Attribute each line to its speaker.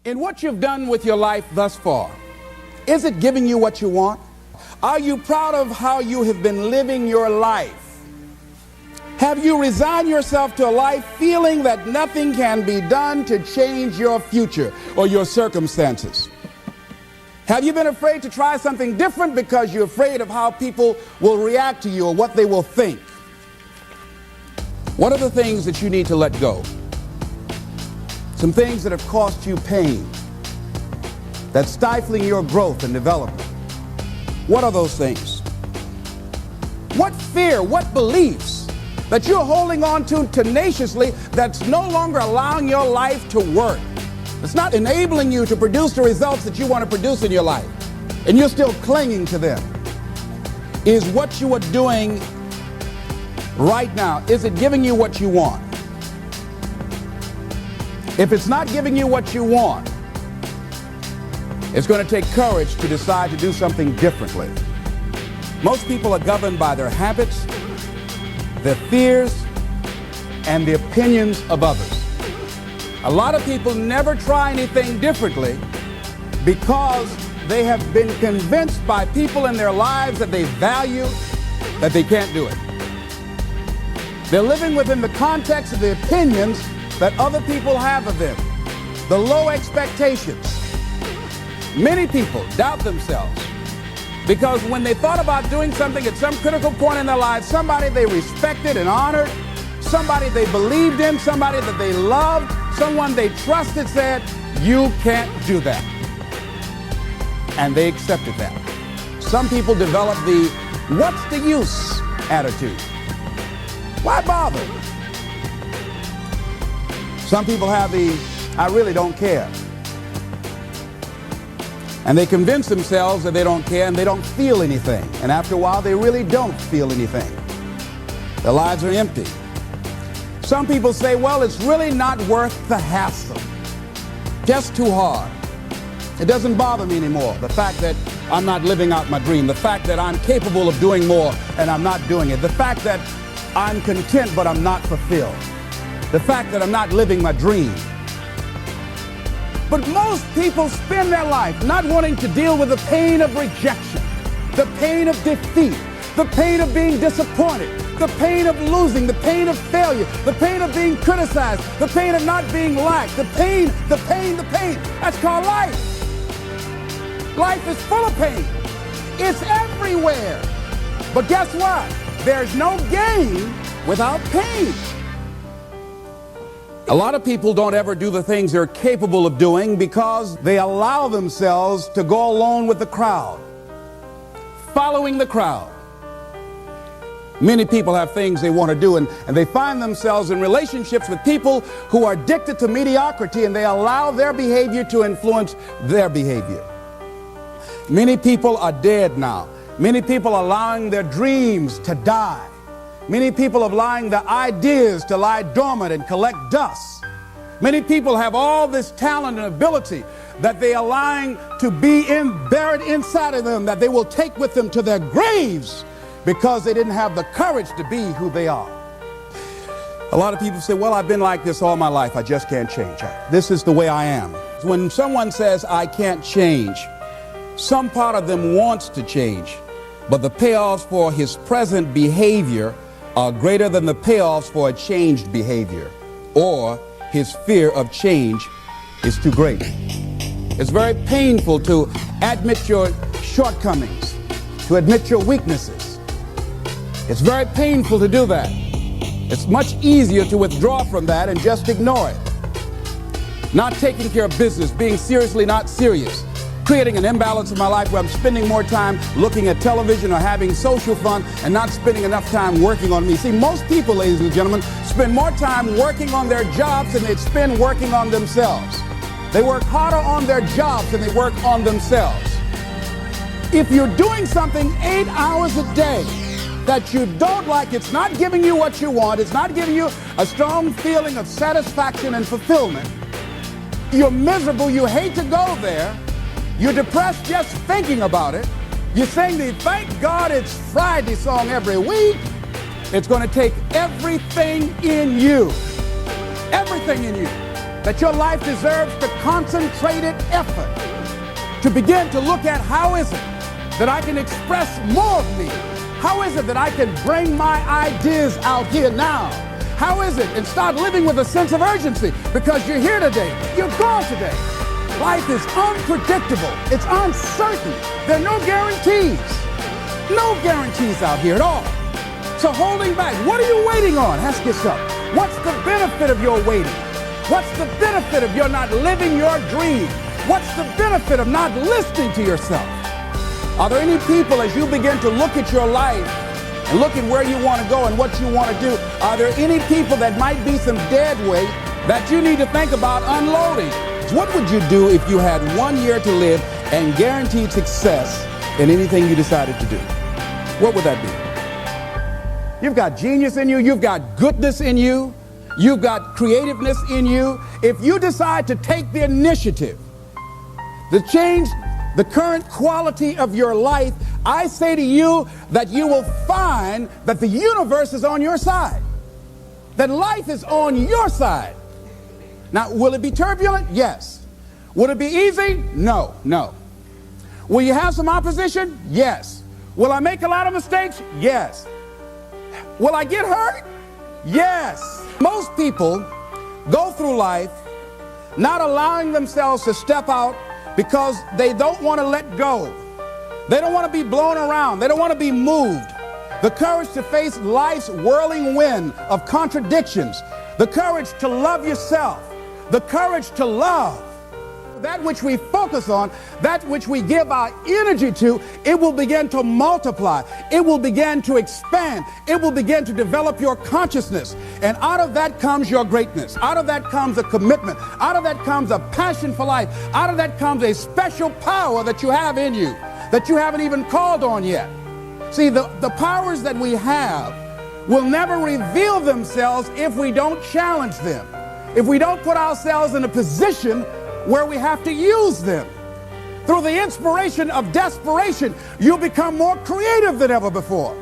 Speaker 1: In what you've done with your life thus far, is it giving you what you want? Are you proud of how you have been living your life? Have you resigned yourself to a life feeling that nothing can be done to change your future or your circumstances? Have you been afraid to try something different because you're afraid of how people will react to you or what they will think? What are the things that you need to let go? Some things that have cost you pain, that's stifling your growth and development. What are those things? What fear, what beliefs that you're holding on to tenaciously that's no longer allowing your life to work? It's not enabling you to produce the results that you want to produce in your life, and you're still clinging to them. Is what you are doing right now, is it giving you what you want? If it's not giving you what you want, it's going to take courage to decide to do something differently. Most people are governed by their habits, their fears, and the opinions of others. A lot of people never try anything differently because they have been convinced by people in their lives that they value that they can't do it. They're living within the context of the opinions that other people have of them, the low expectations. Many people doubt themselves because when they thought about doing something at some critical point in their lives, somebody they respected and honored, somebody they believed in, somebody that they loved, someone they trusted said, "You can't do that." And they accepted that. Some people develop the "what's the use" attitude. Why bother? Some people have the "I really don't care." And they convince themselves that they don't care and they don't feel anything. And after a while, they really don't feel anything. Their lives are empty. Some people say, well, it's really not worth the hassle. Just too hard. It doesn't bother me anymore. The fact that I'm not living out my dream. The fact that I'm capable of doing more and I'm not doing it. The fact that I'm content but I'm not fulfilled. The fact that I'm not living my dream. But most people spend their life not wanting to deal with the pain of rejection, the pain of defeat, the pain of being disappointed, the pain of losing, the pain of failure, the pain of being criticized, the pain of not being liked, the pain. That's called life. Life is full of pain. It's everywhere. But guess what? There's no gain without pain. A lot of people don't ever do the things they're capable of doing because they allow themselves to go along with the crowd, following the crowd. Many people have things they want to do and they find themselves in relationships with people who are addicted to mediocrity and they allow their behavior to influence their behavior. Many people are dead now. Many people are allowing their dreams to die. Many people are allowing their ideas to lie dormant and collect dust. Many people have all this talent and ability that they are allowing to be buried inside of them, that they will take with them to their graves because they didn't have the courage to be who they are. A lot of people say, well, I've been like this all my life. I just can't change. This is the way I am. When someone says, I can't change, some part of them wants to change, but the payoffs for his present behavior are greater than the payoffs for a changed behavior, or his fear of change is too great. It's very painful to admit your shortcomings, to admit your weaknesses. It's very painful to do that. It's much easier to withdraw from that and just ignore it. Not taking care of business, being seriously not serious, creating an imbalance in my life where I'm spending more time looking at television or having social fun and not spending enough time working on me. See, most people, ladies and gentlemen, spend more time working on their jobs than they spend working on themselves. They work harder on their jobs than they work on themselves. If you're doing something 8 hours a day that you don't like, it's not giving you what you want, it's not giving you a strong feeling of satisfaction and fulfillment, you're miserable, you hate to go there, you're depressed just thinking about it. You sing the "Thank God It's Friday" song every week. It's going to take everything in you that your life deserves the concentrated effort to begin to look at how is it that I can express more of me? How is it that I can bring my ideas out here now? How is it? And start living with a sense of urgency, because you're here today, you're gone today. Life is unpredictable. It's uncertain. There are no guarantees. No guarantees out here at all. So holding back, what are you waiting on? Ask yourself, what's the benefit of your waiting? What's the benefit of your not living your dream? What's the benefit of not listening to yourself? Are there any people, as you begin to look at your life and look at where you want to go and what you want to do, are there any people that might be some dead weight that you need to think about unloading? What would you do if you had 1 year to live and guaranteed success in anything you decided to do? What would that be? You've got genius in you. You've got goodness in you. You've got creativeness in you. If you decide to take the initiative to change the current quality of your life, I say to you that you will find that the universe is on your side, that life is on your side. Now, will it be turbulent? Yes. Will it be easy? No, no. Will you have some opposition? Yes. Will I make a lot of mistakes? Yes. Will I get hurt? Yes. Most people go through life not allowing themselves to step out because they don't want to let go. They don't want to be blown around. They don't want to be moved. The courage to face life's whirling wind of contradictions. The courage to love yourself. The courage to love. That which we focus on, that which we give our energy to, it will begin to multiply. It will begin to expand. It will begin to develop your consciousness. And out of that comes your greatness. Out of that comes a commitment. Out of that comes a passion for life. Out of that comes a special power that you have in you that you haven't even called on yet. See, the powers that we have will never reveal themselves if we don't challenge them. If we don't put ourselves in a position where we have to use them. Through the inspiration of desperation, you'll become more creative than ever before.